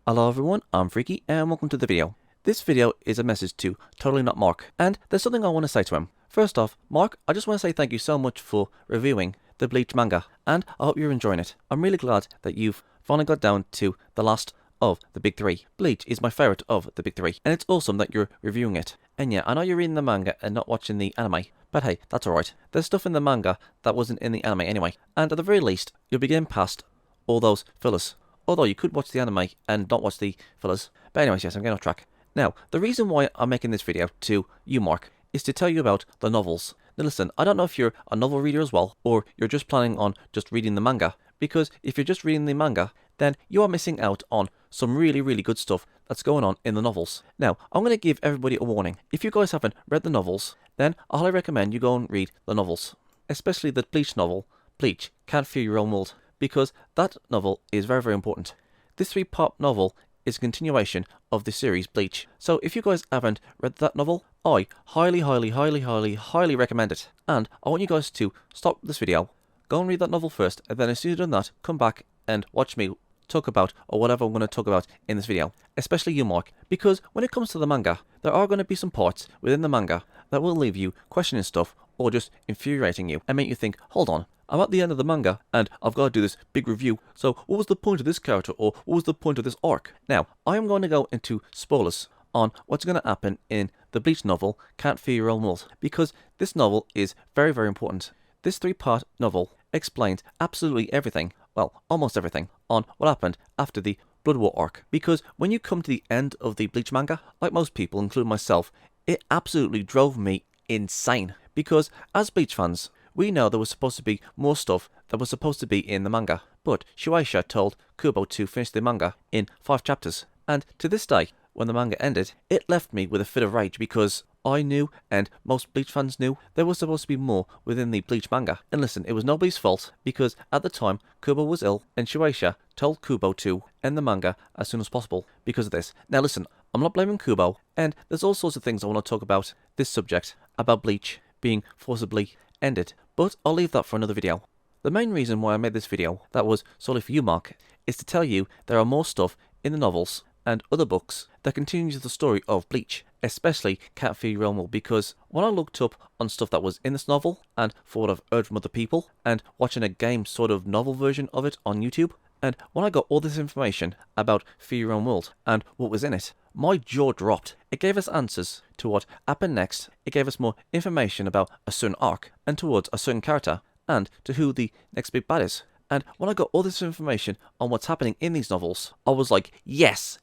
Hello everyone, I'm Freaky and welcome to the video. This video is a message to Totally Not Mark, and there's something I want to say to him. First off, Mark, I just want to say thank you so much for reviewing the Bleach manga, and I hope you're enjoying it. I'm really glad that you've finally got down to the last of the big three. Bleach is my favourite of the big three, and it's awesome that you're reviewing it. And yeah, I know you're reading the manga and not watching the anime, but hey, that's alright. There's stuff in the manga that wasn't in the anime anyway, and at the very least, you'll be getting past all those fillers. Although you could watch the anime and not watch the fillers. But anyways, yes, I'm getting off track. Now, the reason why I'm making this video to you, Mark, is to tell you about the novels. Now listen, I don't know if you're a novel reader as well, or you're just planning on just reading the manga, because if you're just reading the manga, then you are missing out on some really good stuff that's going on in the novels. Now, I'm going to give everybody a warning. If you guys haven't read the novels, then I highly recommend you go and read the novels. Especially the Bleach novel, Bleach, Can't Fear Your Own World, because that novel is very important. This 3-part novel is a continuation of the series Bleach. So if you guys haven't read that novel, I highly recommend it. And I want you guys to stop this video, go and read that novel first, and then as soon as you've done that, come back and watch me talk about or whatever I'm going to talk about in this video. Especially you, Mark, because when it comes to the manga, there are going to be some parts within the manga that will leave you questioning stuff or just infuriating you and make you think, hold on, I'm at the end of the manga and I've got to do this big review, so what was the point of this character or what was the point of this arc? Now, I am going to go into spoilers on what's going to happen in the Bleach novel, Can't Fear Your Own World, because this novel is very important. This 3-part novel explains absolutely everything, well, almost everything, on what happened after the Blood War arc, because when you come to the end of the Bleach manga, like most people, including myself, it absolutely drove me insane, because as Bleach fans, we know there was supposed to be more stuff that was supposed to be in the manga, but Shueisha told Kubo to finish the manga in 5 chapters, and to this day, when the manga ended, it left me with a fit of rage because I knew, and most Bleach fans knew, there was supposed to be more within the Bleach manga. And listen, it was nobody's fault, because at the time, Kubo was ill, and Shueisha told Kubo to end the manga as soon as possible because of this. Now listen, I'm not blaming Kubo, and there's all sorts of things I want to talk about this subject, about Bleach being forcibly ended, but I'll leave that for another video. The main reason why I made this video, that was solely for you, Mark, is to tell you there are more stuff in the novels and other books that continues the story of Bleach, especially Can't Fear Your Own World, because when I looked up on stuff that was in this novel, and for what I've heard from other people, and watching a game sort of novel version of it on YouTube, and when I got all this information about Fear Your Own World and what was in it, my jaw dropped. It gave us answers to what happened next, it gave us more information about a certain arc, and towards a certain character, and to who the next big bad is. And when I got all this information on what's happening in these novels, I was like, yes,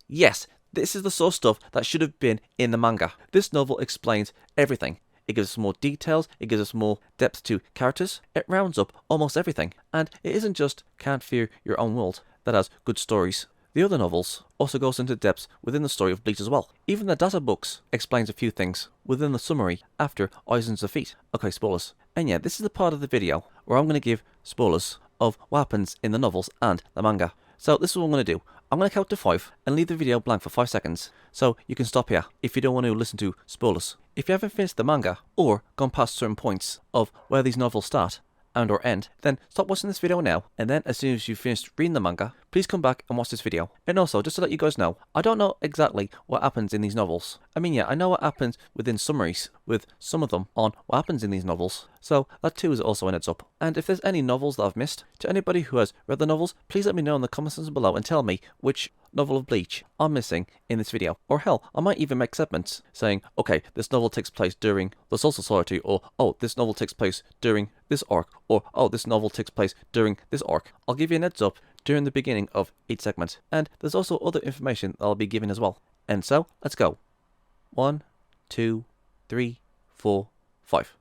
this is the sort of stuff that should have been in the manga. This novel explains everything. It gives us more details, it gives us more depth to characters, it rounds up almost everything. And it isn't just Can't Fear Your Own World that has good stories. The other novels also goes into depth within the story of Bleach as well. Even the data books explains a few things within the summary after Aizen's defeat. Okay, spoilers. And yeah, this is the part of the video where I'm going to give spoilers of what happens in the novels and the manga. So this is what I'm going to do. I'm going to count to 5 and leave the video blank for 5 seconds. So you can stop here if you don't want to listen to spoilers. If you haven't finished the manga or gone past certain points of where these novels start and or end, then stop watching this video now, and then as soon as you've finished reading the manga, please come back and watch this video. And also, just to let you guys know, I don't know exactly what happens in these novels. I mean, yeah, I know what happens within summaries with some of them on what happens in these novels, so that too is also an heads up. And if there's any novels that I've missed, to anybody who has read the novels, please let me know in the comment section below and tell me which novel of Bleach I'm missing in this video. Or hell, I might even make segments saying, okay, this novel takes place during the Soul Society, or oh, this novel takes place during this arc, or oh, this novel takes place during this arc. I'll give you an heads up during the beginning of each segment. And there's also other information that I'll be giving as well. And so, let's go. 1, 2, 3, 4, 5.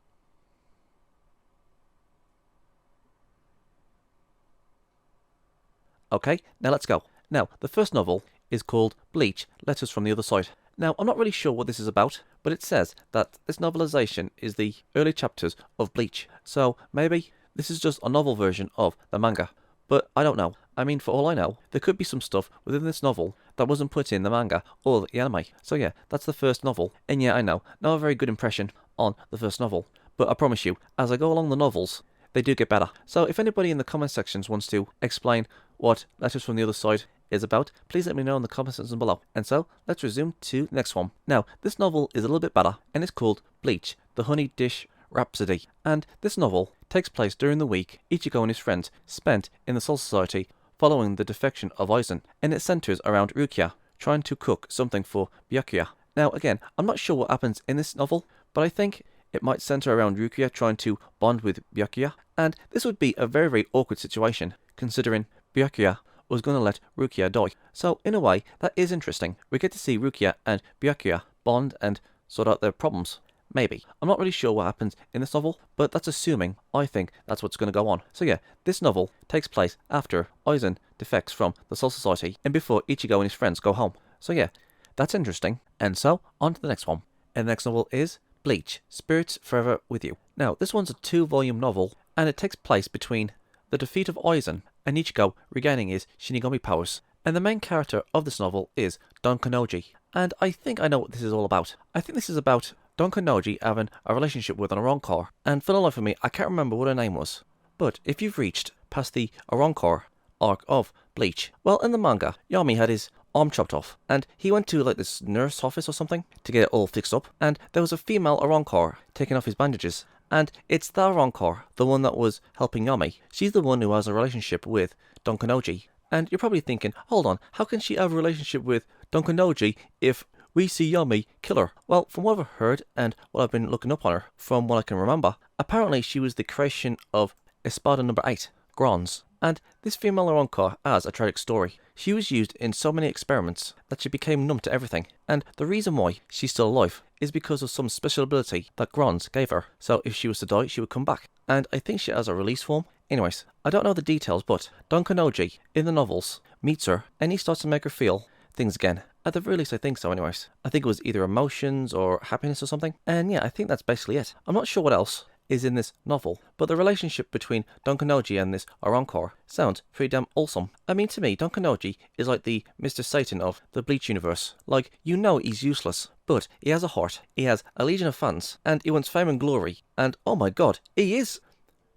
Okay, now let's go. Now, the first novel is called Bleach, Letters from the Other Side. Now, I'm not really sure what this is about, but it says that this novelization is the early chapters of Bleach. So, maybe this is just a novel version of the manga. But I don't know. I mean, for all I know, there could be some stuff within this novel that wasn't put in the manga or the anime. So yeah, that's the first novel. And yeah, I know, not a very good impression on the first novel. But I promise you, as I go along the novels, they do get better. So if anybody in the comment sections wants to explain what Letters from the Other Side is about, please let me know in the comment section below. And so, let's resume to the next one. Now, this novel is a little bit better, and it's called Bleach, the Honey Dish Rhapsody. And this novel takes place during the week Ichigo and his friends spent in the Soul Society following the defection of Aizen, and it centers around Rukia trying to cook something for Byakuya. Now, again, I'm not sure what happens in this novel, but I think it might center around Rukia trying to bond with Byakuya, and this would be a very, very awkward situation, considering Byakuya was going to let Rukia die. So, in a way, that is interesting. We get to see Rukia and Byakuya bond and sort out their problems. Maybe. I'm not really sure what happens in this novel, but that's assuming I think that's what's going to go on. So yeah, this novel takes place after Aizen defects from the Soul Society and before Ichigo and his friends go home. So yeah, that's interesting. And so, on to the next one. And the next novel is Bleach Spirits Forever with You. Now, this one's a 2-volume novel, and it takes place between the defeat of Aizen and Ichigo regaining his Shinigami powers. And the main character of this novel is Donkanoji. And I think I know what this is all about. I think this is about Donkanoji having a relationship with an Arrancar, and for the life of me, I can't remember what her name was. But if you've reached past the Arrancar arc of Bleach, well, in the manga, Yami had his arm chopped off, and he went to like this nurse office or something to get it all fixed up, and there was a female Arrancar taking off his bandages, and it's the Arrancar, the one that was helping Yami. She's the one who has a relationship with Donkanoji, and you're probably thinking, hold on, how can she have a relationship with Donkanoji if we see Yami kill her? Well, from what I've heard and what I've been looking up on her, from what I can remember, apparently she was the creation of Espada number 8, Grons. And this female Arrancar has a tragic story. She was used in so many experiments that she became numb to everything. And the reason why she's still alive is because of some special ability that Grons gave her. So if she was to die, she would come back. And I think she has a release form. Anyways, I don't know the details, but Donkanoji in the novels meets her and he starts to make her feel things again. At the very least, I think so anyways. I think it was either emotions or happiness or something. And yeah, I think that's basically it. I'm not sure what else is in this novel, but the relationship between Donkanoji and this Arrancar sounds pretty damn awesome. I mean, to me, Donkanoji is like the Mr. Satan of the Bleach universe. Like, you know he's useless, but he has a heart, he has a legion of fans, and he wants fame and glory, and oh my god, he is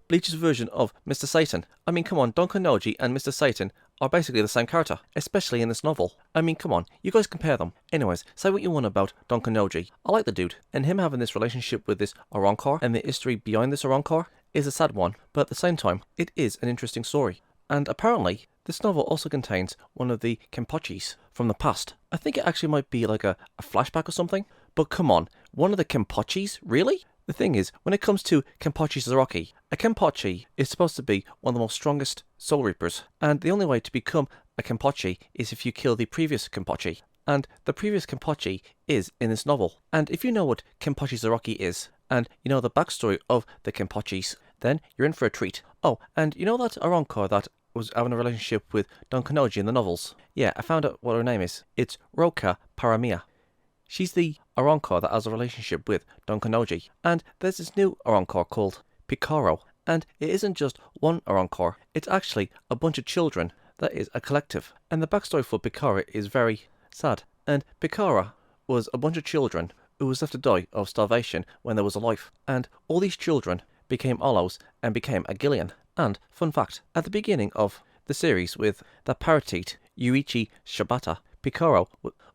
Bleach's version of Mr. Satan. I mean, come on, Donkanoji and Mr. Satan are basically the same character, especially in this novel. I mean, come on, you guys compare them. Anyways, say what you want about Donkanoji. I like the dude, and him having this relationship with this Arrancar and the history behind this Arrancar is a sad one, but at the same time, it is an interesting story. And apparently, this novel also contains one of the Kenpachis from the past. I think it actually might be like a flashback or something, but come on, one of the Kenpachis? Really? The thing is, when it comes to Kenpachi Zaraki, a Kenpachi is supposed to be one of the most strongest Soul Reapers, and the only way to become a Kenpachi is if you kill the previous Kenpachi, and the previous Kenpachi is in this novel. And if you know what Kenpachi Zaraki is, and you know the backstory of the Kenpachis, then you're in for a treat. Oh, and you know that Arrancar that was having a relationship with Donkanoji in the novels? Yeah, I found out what her name is. It's Roka Paramia. She's the Arrancar that has a relationship with Donkanoji. And there's this new Arrancar called Picaro. And it isn't just one Arrancar, it's actually a bunch of children. That is a collective. And the backstory for Picaro is very sad. And Picaro was a bunch of children who was left to die of starvation when there was a life. And all these children became Hollows and became a Gillian. And, fun fact, at the beginning of the series with the parrot Yuichi Shibata, Picaro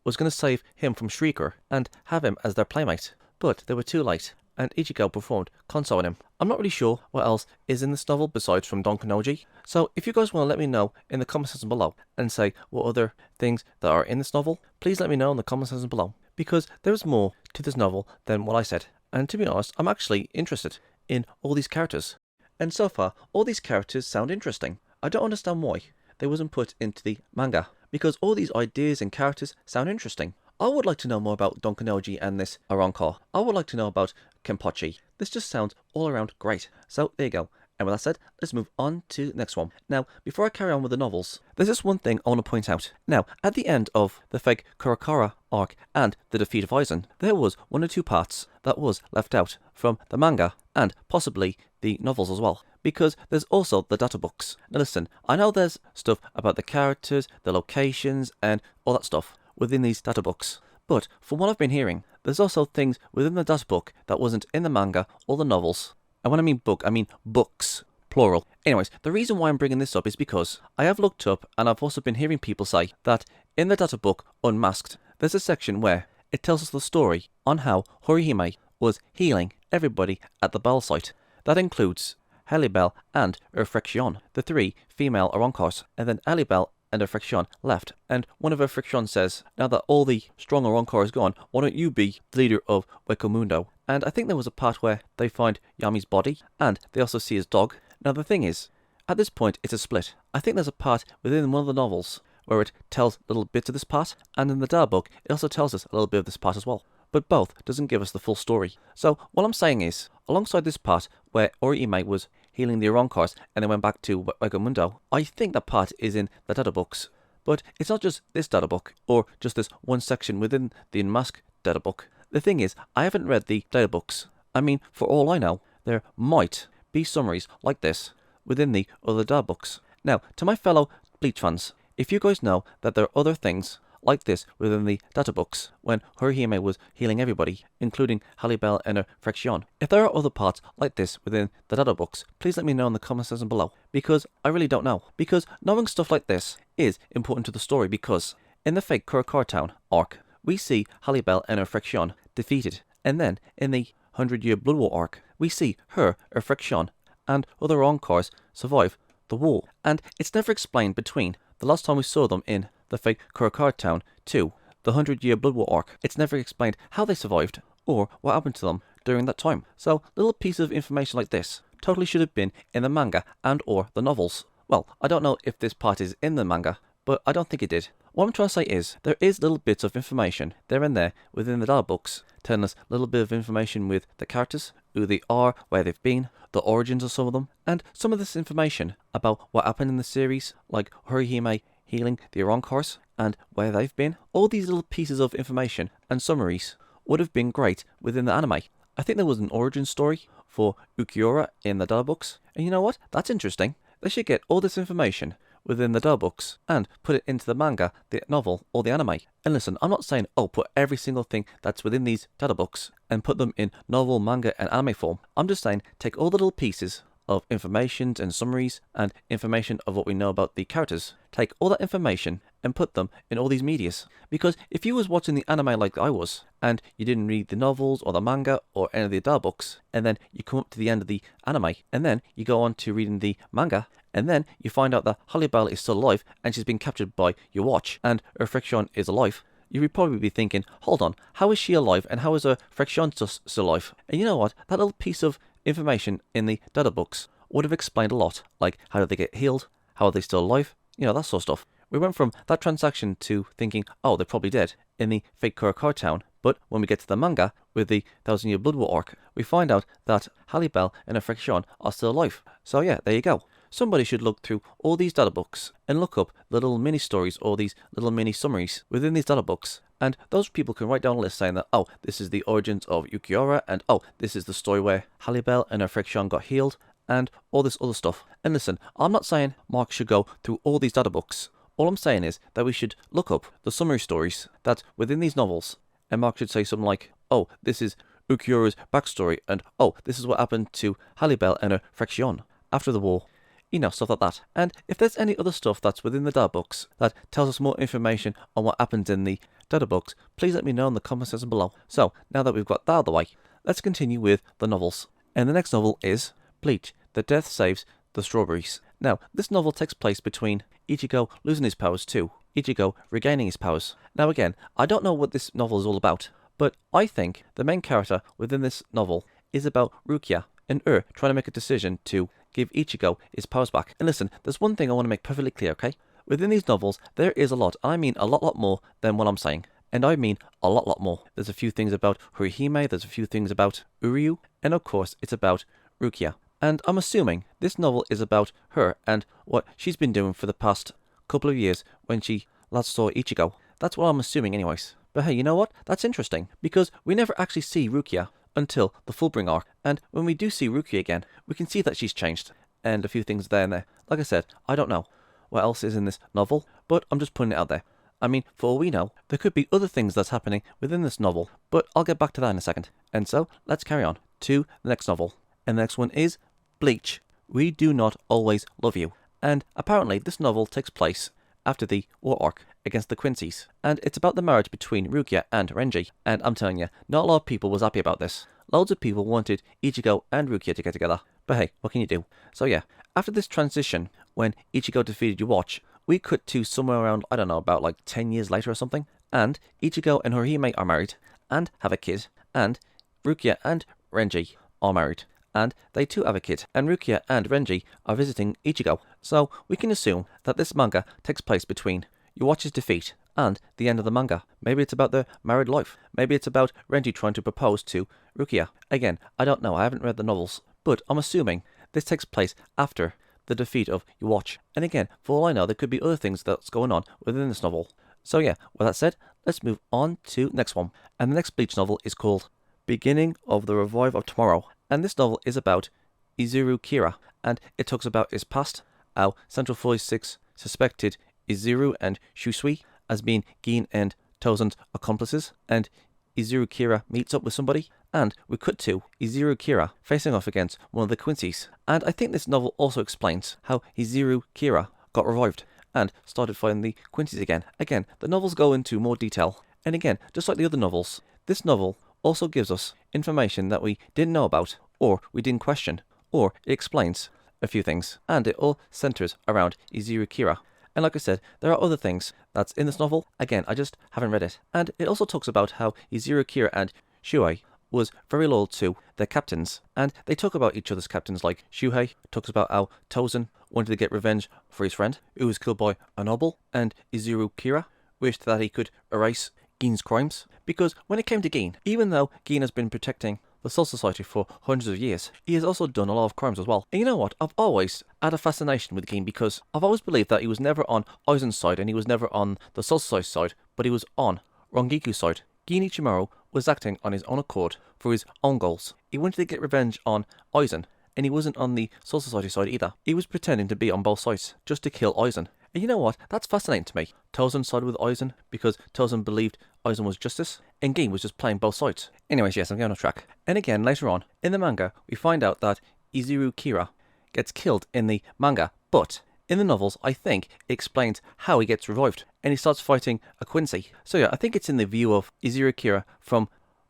was going to save him from Shrieker and have him as their playmate, but they were too late, and Ichigo performed consoling him. I'm not really sure what else is in this novel besides from Donkanoji, so if you guys want to let me know in the comment section below and say what other things that are in this novel, please let me know in the comment section below, because there's more to this novel than what I said, and to be honest, I'm actually interested in all these characters. And so far, all these characters sound interesting. I don't understand why they wasn't put into the manga, because all these ideas and characters sound interesting. I would like to know more about Donkanoji and this Arrancar. I would like to know about Kenpachi. This just sounds all around great. So there you go. And with that said, let's move on to the next one. Now, before I carry on with the novels, there's just one thing I want to point out. Now, at the end of the fake Kurakara arc and the defeat of Aizen, there was 1 or 2 parts that was left out from the manga and possibly the novels as well. Because there's also the data books. Now listen, I know there's stuff about the characters, the locations, and all that stuff within these data books. But from what I've been hearing, there's also things within the data book that wasn't in the manga or the novels. And when I mean book, I mean books, plural. Anyways, the reason why I'm bringing this up is because I have looked up and I've also been hearing people say that in the data book Unmasked, there's a section where it tells us the story on how Horihime was healing everybody at the Bell site. That includes Halibel and Reflexion, the 3 female Oronkars, and then Halibel and Reflexion left, and one of Reflexion says, now that all the strong Oronkar is gone, why don't you be the leader of Wekamundo? And I think there was a part where they find Yami's body, and they also see his dog. Now the thing is, at this point it's a split. I think there's a part within one of the novels where it tells little bits of this part, and in the Dao book it also tells us a little bit of this part as well. But both doesn't give us the full story. So what I'm saying is, alongside this part where Orihime was healing the Oronkars and then went back to Wekamundo, I think that part is in the data books. But it's not just this data book, or just this one section within the Unmasked data book. The thing is, I haven't read the data books. I mean, for all I know, there might be summaries like this within the other data books. Now, to my fellow Bleach fans, if you guys know that there are other things like this within the data books when Horihime was healing everybody, including Halibel and Reflexion. If there are other parts like this within the data books, please let me know in the comment section below, because I really don't know. Because knowing stuff like this is important to the story, because in the fake Kurakar Town arc, we see Halibel and Reflexion defeated, and then in the 100-Year Blood War arc, we see her, Reflexion, and other Oronkars survive the war, and it's never explained between the last time we saw them in the fake Kurakar Town to the 100-Year Blood War arc. It's never explained how they survived or what happened to them during that time. So little pieces of information like this totally should have been in the manga and or the novels. Well, I don't know if this part is in the manga, but I don't think it did. What I'm trying to say is, there is little bits of information there and there within the data books, telling us a little bit of information with the characters, who they are, where they've been, the origins of some of them, and some of this information about what happened in the series, like Horihime healing the Oronkars, and where they've been. All these little pieces of information and summaries would have been great within the anime. I think there was an origin story for Ukiura in the data books, and you know what? That's interesting. They should get all this information within the data books and put it into the manga, the novel, or the anime. And listen, I'm not saying, oh, put every single thing that's within these data books and put them in novel, manga, and anime form. I'm just saying, take all the little pieces of information and summaries and information of what we know about the characters. Take all that information and put them in all these medias. Because if you was watching the anime like I was, and you didn't read the novels or the manga or any of the data books, and then you come up to the end of the anime, and then you go on to reading the manga, and then you find out that Halibel is still alive and she's been captured by your watch, and Reflexion is alive, you would probably be thinking, hold on, how is she alive and how is Reflexion still alive? And you know what? That little piece of information in the data books would have explained a lot, like how did they get healed, how are they still alive, you know, that sort of stuff. We went from that transaction to thinking, oh, they're probably dead in the fake Kurakar Town, but when we get to the manga with the 1000-Year Blood War arc, we find out that Halibel and Reflexion are still alive. So yeah, there you go. Somebody should look through all these data books and look up the little mini stories or these little mini summaries within these data books. And those people can write down a list saying that, oh, this is the origins of Ukiura, and oh, this is the story where Halibel and Reflexion got healed, and all this other stuff. And listen, I'm not saying Mark should go through all these data books. All I'm saying is that we should look up the summary stories that's within these novels, and Mark should say something like, oh, this is Ukiura's backstory, and oh, this is what happened to Halibel and Reflexion after the war. You know, stuff like that. And if there's any other stuff that's within the data books that tells us more information on what happens in the data books, please let me know in the comment section below. So, now that we've got that out of the way, let's continue with the novels. And the next novel is Bleach, The Death Saves the Strawberries. Now, this novel takes place between Ichigo losing his powers to Ichigo regaining his powers. Now again, I don't know what this novel is all about, but I think the main character within this novel is about Rukia and trying to make a decision to give Ichigo his powers back. And listen, there's one thing I want to make perfectly clear, okay? Within these novels, there is a lot, I mean a lot more than what I'm saying. And I mean a lot more. There's a few things about Horihime, there's a few things about Uryu, and of course it's about Rukia. And I'm assuming this novel is about her and what she's been doing for the past couple of years when she last saw Ichigo. That's what I'm assuming anyways. But hey, you know what? That's interesting, because we never actually see Rukia until the Fullbring arc, and when we do see Rukia again, we can see that she's changed, and a few things there and there. Like I said, I don't know what else is in this novel, but I'm just putting it out there. I mean, for all we know, there could be other things that's happening within this novel, but I'll get back to that in a second. And so, let's carry on to the next novel. And the next one is Bleach, We do not always love you. And apparently this novel takes place after the war arc against the Quincy's, and it's about the marriage between Rukia and Renji. And I'm telling you, not a lot of people was happy about this. Loads of people wanted Ichigo and Rukia to get together. But hey, what can you do? So yeah, after this transition, when Ichigo defeated Yuwatch, we cut to somewhere around, I don't know, about like 10 years later or something. And Ichigo and Horihime are married, and have a kid, and Rukia and Renji are married, and they too have a kid, and Rukia and Renji are visiting Ichigo. So we can assume that this manga takes place between Yuwatch's defeat and the end of the manga. Maybe it's about their married life. Maybe it's about Renji trying to propose to Rukia. Again, I don't know, I haven't read the novels, but I'm assuming this takes place after the defeat of Yuwatch. And again, for all I know, there could be other things that's going on within this novel. So yeah, with that said, let's move on to the next one. And the next Bleach novel is called Beginning of the Revive of Tomorrow. And this novel is about Izuru Kira, and it talks about his past, how Central 46 suspected Izuru and Shusui as being Gin and Tozen's accomplices, and Izuru Kira meets up with somebody, and we cut to Izuru Kira facing off against one of the Quincy's. And I think this novel also explains how Izuru Kira got revived and started fighting the Quincy's again. Again, the novels go into more detail, and again, just like the other novels, this novel also gives us information that we didn't know about, or we didn't question, or it explains a few things, and it all centers around Izuru Kira. And like I said, there are other things that's in this novel. Again, I just haven't read it. And it also talks about how Izuru Kira and Shuhei was very loyal to their captains, and they talk about each other's captains. Like Shuhei talks about how Tozen wanted to get revenge for his friend who was killed by a noble, and Izuru Kira wished that he could erase Gin's crimes, because when it came to Gin, even though Gin has been protecting the Soul Society for hundreds of years, he has also done a lot of crimes as well. And you know what? I've always had a fascination with Gin, because I've always believed that he was never on Aizen's side and he was never on the Soul Society side, but he was on Rongiku's side. Gin Ichimaru was acting on his own accord for his own goals. He wanted to get revenge on Aizen, and he wasn't on the Soul Society side either. He was pretending to be on both sides, just to kill Aizen. And you know what? That's fascinating to me. Tozen sided with Aizen because Tozen believed Aizen was justice, and Gin was just playing both sides. Anyways, yes, I'm going off track. And again, later on, in the manga, we find out that Izuru Kira gets killed in the manga, but in the novels, I think it explains how he gets revived, and he starts fighting a Quincy. So yeah, I think it's in the view of Izuru Kira from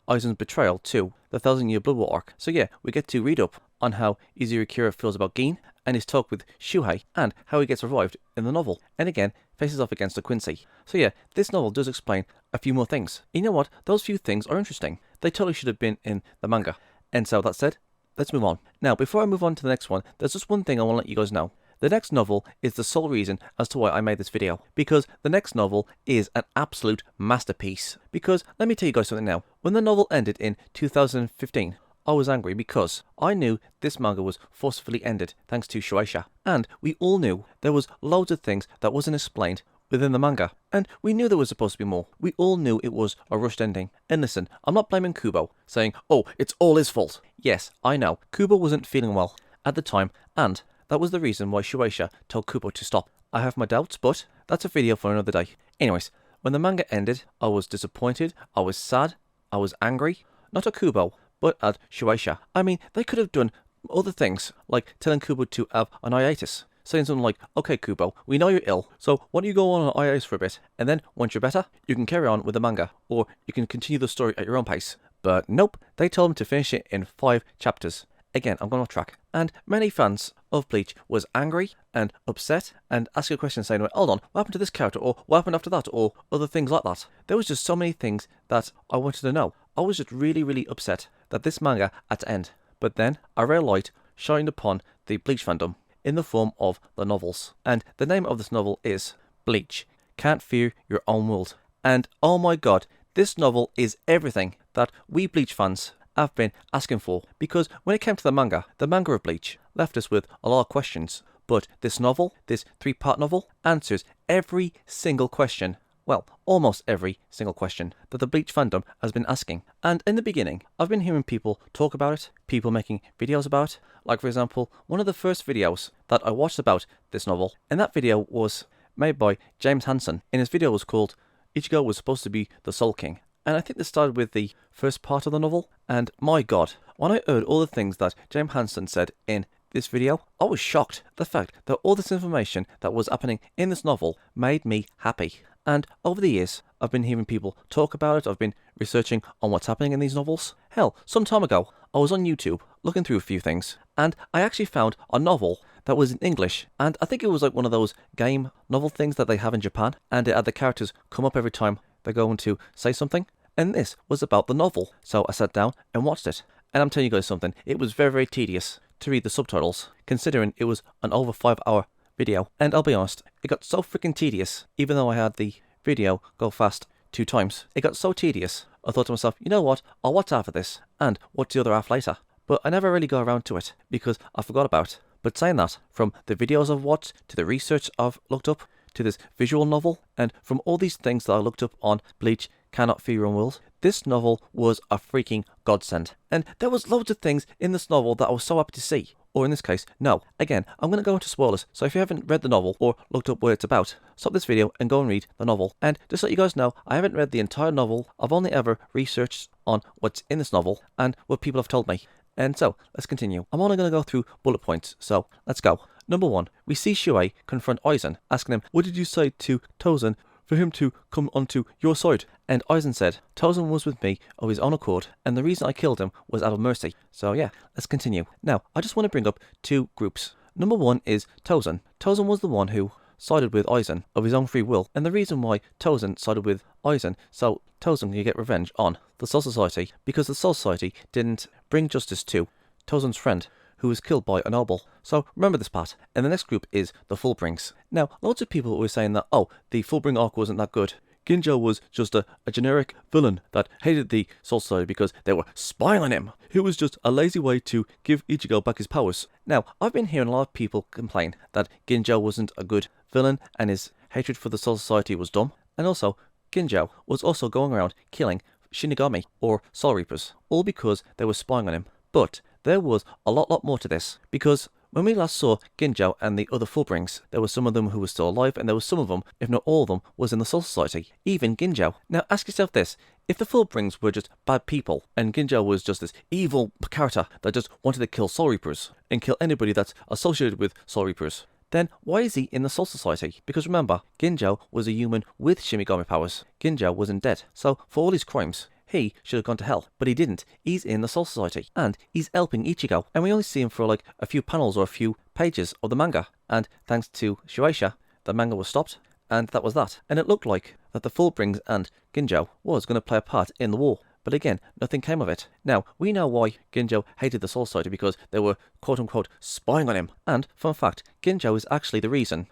Aizen's betrayal to the Thousand Year Blood War arc. So yeah, we get to read up on how Izuru Kira feels about Gin, and his talk with Shuhei, and how he gets revived in the novel, and again, faces off against the Quincy. So yeah, this novel does explain a few more things. You know what? Those few things are interesting. They totally should have been in the manga. And so that said, let's move on. Now, before I move on to the next one, there's just one thing I want to let you guys know. The next novel is the sole reason as to why I made this video, because the next novel is an absolute masterpiece. Because, let me tell you guys something now, when the novel ended in 2015, I was angry because I knew this manga was forcefully ended thanks to Shueisha, and we all knew there was loads of things that wasn't explained within the manga, and we knew there was supposed to be more. We all knew it was a rushed ending. And listen, I'm not blaming Kubo, saying, oh, it's all his fault. Yes, I know, Kubo wasn't feeling well at the time, and that was the reason why Shueisha told Kubo to stop. I have my doubts, but that's a video for another day. Anyways, when the manga ended, I was disappointed, I was sad, I was angry, not at Kubo, but at Shueisha. I mean, they could have done other things, like telling Kubo to have an hiatus. Saying something like, okay Kubo, we know you're ill, so why don't you go on an hiatus for a bit, and then, once you're better, you can carry on with the manga, or you can continue the story at your own pace. But nope, they told him to finish it in 5 chapters. Again, I'm going off track. And many fans of Bleach was angry and upset and asking a question saying, hold on, what happened to this character, or what happened after that, or other things like that. There was just so many things that I wanted to know. I was just really upset that this manga had to end. But then a rare light shined upon the Bleach fandom in the form of the novels. And the name of this novel is Bleach, Can't Fear Your Own World. And oh my god, this novel is everything that we Bleach fans have been asking for. Because when it came to the manga of Bleach left us with a lot of questions. But this novel, this 3-part novel, answers every single question. Well, almost every single question that the Bleach fandom has been asking. And in the beginning, I've been hearing people talk about it, people making videos about it. Like for example, one of the first videos that I watched about this novel, and that video was made by James Hansen, and his video was called Ichigo Was Supposed to Be the Soul King. And I think this started with the first part of the novel, and my god, when I heard all the things that James Hansen said in this video, I was shocked. The fact that all this information that was happening in this novel made me happy. And over the years, I've been hearing people talk about it, I've been researching on what's happening in these novels. Hell, some time ago, I was on YouTube looking through a few things, and I actually found a novel that was in English, and I think it was like one of those game novel things that they have in Japan, and it had the characters come up every time they're going to say something, and this was about the novel. So I sat down and watched it, and I'm telling you guys something, it was very, very tedious to read the subtitles, considering it was an over 5-hour video, and I'll be honest, it got so freaking tedious, even though I had the video go fast 2 times. It got so tedious, I thought to myself, you know what, I'll watch half of this, and watch the other half later. But I never really got around to it, because I forgot about it. But saying that, from the videos I've watched, to the research I've looked up, to this visual novel, and from all these things that I looked up on Bleach Cannot Fear Your Own World, this novel was a freaking godsend. And there was loads of things in this novel that I was so happy to see. Or in this case, no. Again, I'm going to go into spoilers, so if you haven't read the novel or looked up what it's about, stop this video and go and read the novel. And just to let you guys know, I haven't read the entire novel, I've only ever researched on what's in this novel and what people have told me. And so, let's continue. I'm only going to go through bullet points, so let's go. Number 1, we see Shuei confront Aizen, asking him, what did you say to Tozen for him to come onto your side? And Aizen said, Tozen was with me of his own accord, and the reason I killed him was out of mercy. So yeah, let's continue. Now, I just want to bring up 2 groups. Number 1 is Tozen. Tozen was the one who sided with Aizen of his own free will, and the reason why Tozen sided with Aizen, so Tozen can get revenge on the Soul Society, because the Soul Society didn't bring justice to Tozen's friend, who was killed by a noble. So remember this part. And the next group is the Fullbrings. Now, lots of people were saying that, oh, the Fullbring arc wasn't that good. Ginjo was just a generic villain that hated the Soul Society because they were spying on him. It was just a lazy way to give Ichigo back his powers. Now, I've been hearing a lot of people complain that Ginjo wasn't a good villain and his hatred for the Soul Society was dumb. And also, Ginjo was also going around killing Shinigami or Soul Reapers, all because they were spying on him. But there was a lot more to this, because when we last saw Ginjo and the other Fullbrings, there were some of them who were still alive, and there were some of them, if not all of them, was in the Soul Society, even Ginjo. Now ask yourself this, if the Fullbrings were just bad people, and Ginjo was just this evil character that just wanted to kill Soul Reapers, and kill anybody that's associated with Soul Reapers, then why is he in the Soul Society? Because remember, Ginjo was a human with Shinigami powers. Ginjo wasn't dead, so for all his crimes, he should have gone to hell, but he didn't. He's in the Soul Society, and he's helping Ichigo, and we only see him for like a few panels or a few pages of the manga, and thanks to Shueisha, the manga was stopped, and that was that. And it looked like that the Fullbrings and Ginjo was going to play a part in the war, but again, nothing came of it. Now, we know why Ginjo hated the Soul Society, because they were quote-unquote spying on him, and fun fact, Ginjo is actually the reason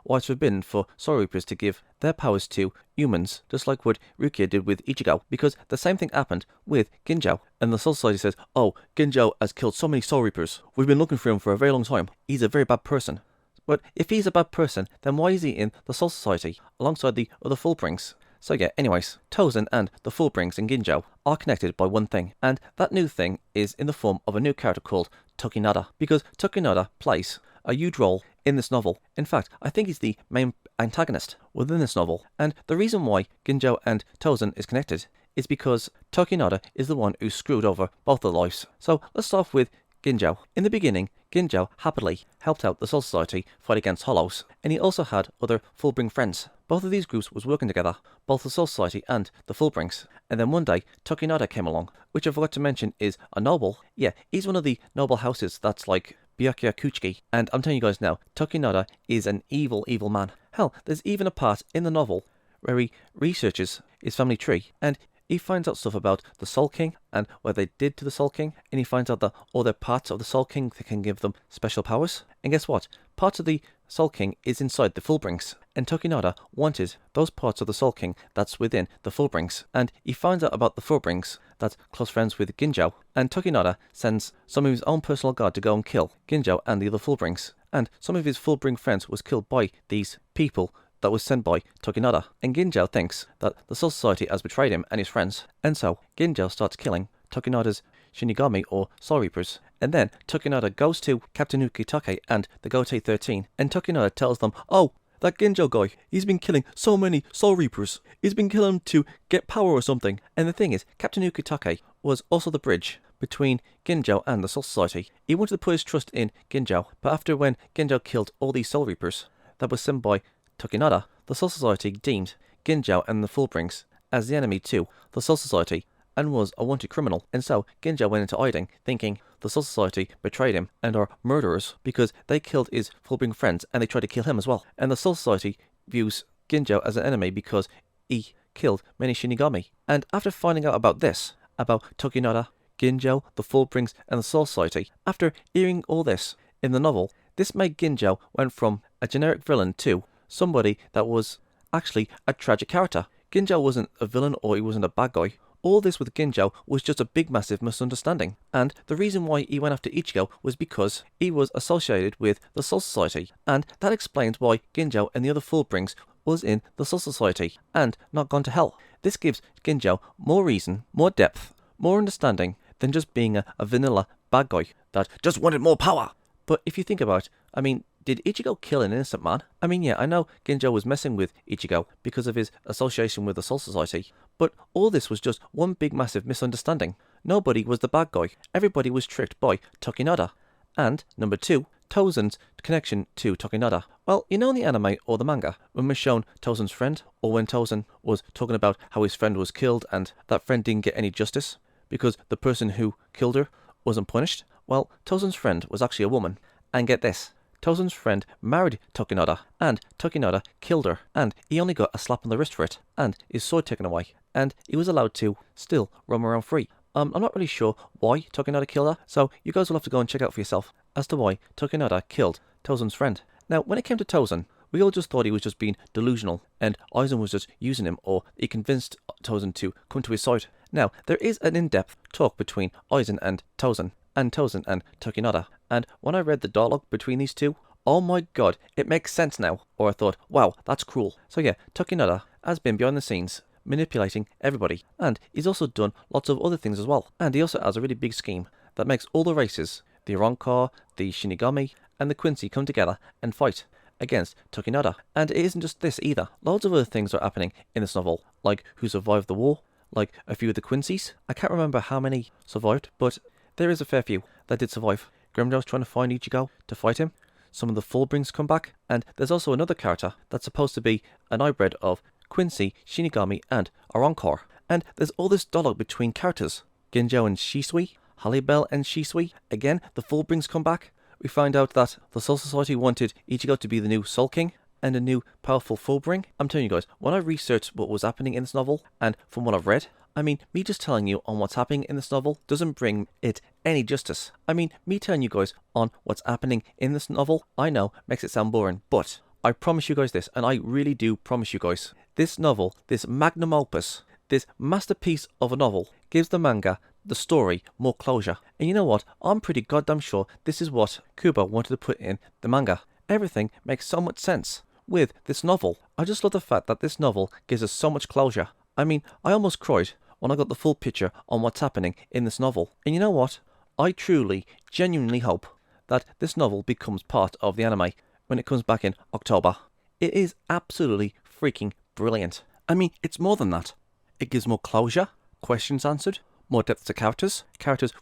why it's forbidden for Soul Reapers to give their powers to humans, just like what Rukia did with Ichigo, because the same thing happened with Ginjo, and the Soul Society says, oh, Ginjo has killed so many Soul Reapers, we've been looking for him for a very long time, he's a very bad person. But if he's a bad person, then why is he in the Soul Society, alongside the other Fullbrings? So yeah, anyways, Tozen and the Fullbrings and Ginjo are connected by one thing, and that new thing is in the form of a new character called Tokinada, because Tokinada plays a huge role in this novel. In fact, I think he's the main antagonist within this novel, and the reason why Ginjo and Tozen is connected is because Tokinada is the one who screwed over both their lives. So let's start off with Ginjo. In the beginning, Ginjo happily helped out the Soul Society fight against Hollows, and he also had other Fullbring friends. Both of these groups was working together, both the Soul Society and the Fullbrings. And then one day, Tokinada came along, which I forgot to mention is a noble. Yeah, he's one of the noble houses that's like Byakuya, and I'm telling you guys now, Tokinada is an evil man. Hell, there's even a part in the novel where he researches his family tree, and he finds out stuff about the Soul King and what they did to the Soul King, and he finds out that all the parts of the Soul King that can give them special powers. And guess what? Parts of the Soul King is inside the Fullbrings, and Tokinada wanted those parts of the Soul King that's within the Fullbrings, and he finds out about the Fullbrings that's close friends with Ginjo, and Tokinada sends some of his own personal guard to go and kill Ginjo and the other Fullbrings, and some of his Fullbring friends was killed by these people that was sent by Tokinada, and Ginjo thinks that the Soul Society has betrayed him and his friends, and so Ginjo starts killing Tokinada's Shinigami or Soul Reapers, and then Tokinada goes to Captain Ukitake and the Gotei 13, and Tokinada tells them, oh, that Ginjo guy, he's been killing so many Soul Reapers, he's been killing them to get power or something. And the thing is, Captain Ukitake was also the bridge between Ginjo and the Soul Society. He wanted to put his trust in Ginjo, but after when Ginjo killed all these Soul Reapers that was sent by Tokinada, the Soul Society deemed Ginjo and the Fullbrings as the enemy to the Soul Society and was a wanted criminal, and so Ginjo went into hiding, thinking the Soul Society betrayed him and are murderers because they killed his Fullbring friends and they tried to kill him as well. And the Soul Society views Ginjo as an enemy because he killed many Shinigami. And after finding out about this, about Tokinada, Ginjo, the Fullbrings, and the Soul Society, after hearing all this in the novel, this made Ginjo went from a generic villain to somebody that was actually a tragic character. Ginjo wasn't a villain or he wasn't a bad guy. All this with Ginjo was just a big massive misunderstanding, and the reason why he went after Ichigo was because he was associated with the Soul Society, and that explains why Ginjo and the other Fullbrings was in the Soul Society and not gone to hell. This gives Ginjo more reason, more depth, more understanding than just being a vanilla bad guy that just wanted more power. But if you think about it, I mean, did Ichigo kill an innocent man? I mean, yeah, I know Ginjo was messing with Ichigo because of his association with the Soul Society, but all this was just one big massive misunderstanding. Nobody was the bad guy. Everybody was tricked by Tokinada. And, number 2, Tozen's connection to Tokinada. Well, you know in the anime or the manga, when we're shown Tozen's friend, or when Tozen was talking about how his friend was killed and that friend didn't get any justice because the person who killed her wasn't punished? Well, Tozen's friend was actually a woman. And get this, Tozen's friend married Tokinada, and Tokinada killed her, and he only got a slap on the wrist for it, and his sword taken away, and he was allowed to still roam around free. I'm not really sure why Tokinada killed her, so you guys will have to go and check out for yourself as to why Tokinada killed Tozen's friend. Now, when it came to Tozen, we all just thought he was just being delusional, and Aizen was just using him, or he convinced Tozen to come to his side. Now, there is an in-depth talk between Aizen and Tozen and Tokinada, and when I read the dialogue between these two, oh my god, it makes sense now. Or I thought, wow, that's cruel. So yeah, Tokinada has been behind the scenes, manipulating everybody, and he's also done lots of other things as well. And he also has a really big scheme that makes all the races, the Arrancar, the Shinigami, and the Quincy come together and fight against Tokinada. And it isn't just this either. Loads of other things are happening in this novel, like who survived the war, like a few of the Quincy's. I can't remember how many survived, but there is a fair few that did survive. Grimdale's trying to find Ichigo to fight him. Some of the Fullbrings come back, and there's also another character that's supposed to be an hybrid of Quincy, Shinigami, and Arrancar. And there's all this dialogue between characters. Ginjo and Shisui, Halibel and Shisui. Again, the Fullbrings come back. We find out that the Soul Society wanted Ichigo to be the new Soul King and a new powerful Fullbring. I'm telling you guys, when I researched what was happening in this novel, and from what I've read, I mean, me just telling you on what's happening in this novel doesn't bring it any justice. I mean, me telling you guys on what's happening in this novel, I know, makes it sound boring, but I promise you guys this, and I really do promise you guys, this novel, this magnum opus, this masterpiece of a novel, gives the manga, the story, more closure. And you know what? I'm pretty goddamn sure this is what Kubo wanted to put in the manga. Everything makes so much sense with this novel. I just love the fact that this novel gives us so much closure. I mean, I almost cried when I got the full picture on what's happening in this novel. And you know what? I truly, genuinely hope that this novel becomes part of the anime when it comes back in October. It is absolutely freaking brilliant. I mean, it's more than that. It gives more closure, questions answered, more depth to characters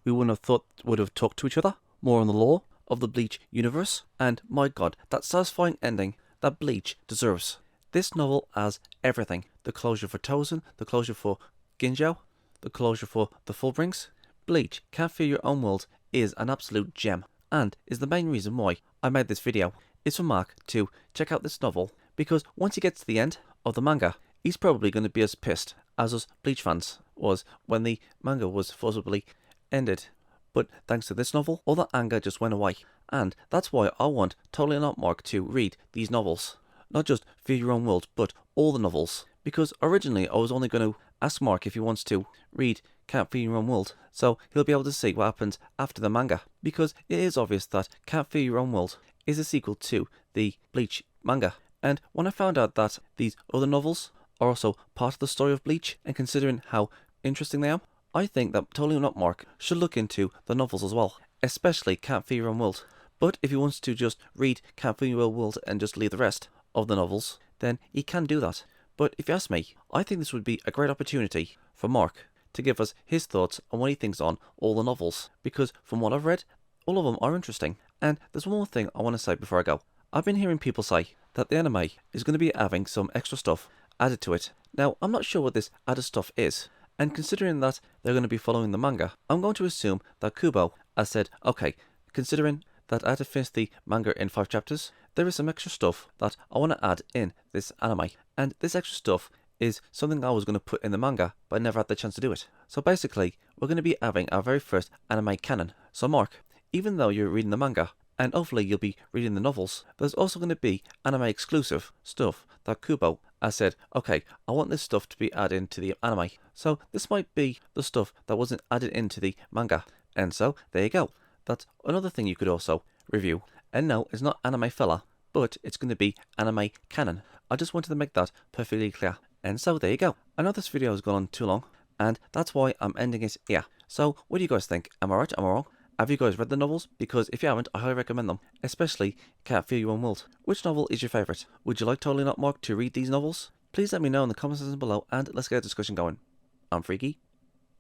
we wouldn't have thought would have talked to each other, more on the lore of the Bleach universe, and my god, that satisfying ending that Bleach deserves. This novel has everything. The closure for Tozen, the closure for Ginjo, the closure for the Fullbrings. Bleach, Can't Fear Your Own World is an absolute gem, and is the main reason why I made this video. Is for Mark to check out this novel, because once he gets to the end of the manga, he's probably going to be as pissed as us Bleach fans was when the manga was forcibly ended. But thanks to this novel, all that anger just went away, and that's why I want Totally Not Mark to read these novels. Not just Fear Your Own World, but all the novels. Because originally I was only going to ask Mark if he wants to read Can't Fear Your Own World, so he'll be able to see what happens after the manga. Because it is obvious that Can't Fear Your Own World is a sequel to the Bleach manga. And when I found out that these other novels are also part of the story of Bleach, and considering how interesting they are, I think that Totally Not Mark should look into the novels as well, especially Can't Fear Your Own World. But if he wants to just read Can't Fear Your Own World and just leave the rest of the novels, then he can do that. But if you ask me, I think this would be a great opportunity for Mark to give us his thoughts on what he thinks on all the novels, because from what I've read, all of them are interesting. And there's one more thing I want to say before I go. I've been hearing people say that the anime is going to be having some extra stuff added to it. Now, I'm not sure what this added stuff is, and considering that they're going to be following the manga, I'm going to assume that Kubo has said, okay, considering that I had to finish the manga in 5 chapters, there is some extra stuff that I want to add in this anime. And this extra stuff is something I was going to put in the manga, but I never had the chance to do it. So basically, we're going to be having our very first anime canon. So Mark, even though you're reading the manga, and hopefully you'll be reading the novels, there's also going to be anime exclusive stuff that Kubo has said, okay, I want this stuff to be added into the anime. So this might be the stuff that wasn't added into the manga. And so, there you go. That's another thing you could also review. And no, it's not anime filler, but it's going to be anime canon. I just wanted to make that perfectly clear. And so, there you go. I know this video has gone on too long, and that's why I'm ending it here. So, what do you guys think? Am I right? Am I wrong? Have you guys read the novels? Because if you haven't, I highly recommend them. Especially Can't Feel Your Own World. Which novel is your favourite? Would you like Totally Not Mark to read these novels? Please let me know in the comment section below, and let's get a discussion going. I'm Freaky.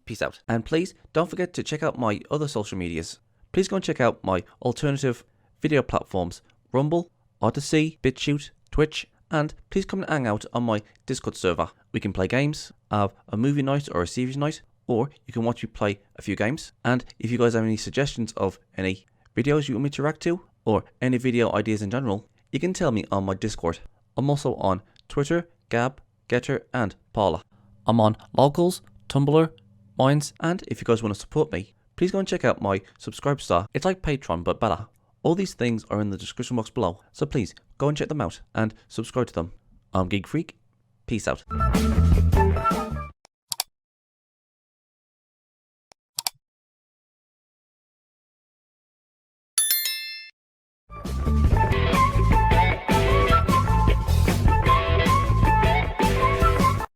Peace out. And please don't forget to check out my other social medias. Please go and check out my alternative video platforms, Rumble, Odyssey, BitChute, Twitch, and please come and hang out on my Discord server. We can play games, have a movie night or a series night, or you can watch me play a few games. And if you guys have any suggestions of any videos you want me to react to, or any video ideas in general, you can tell me on my Discord. I'm also on Twitter, Gab, Getter, and Paula. I'm on Locals, Tumblr, Minds, and if you guys want to support me, please go and check out my Subscribe Star. It's like Patreon, but better. All these things are in the description box below, so please go and check them out and subscribe to them. I'm Geek Freak. Peace out.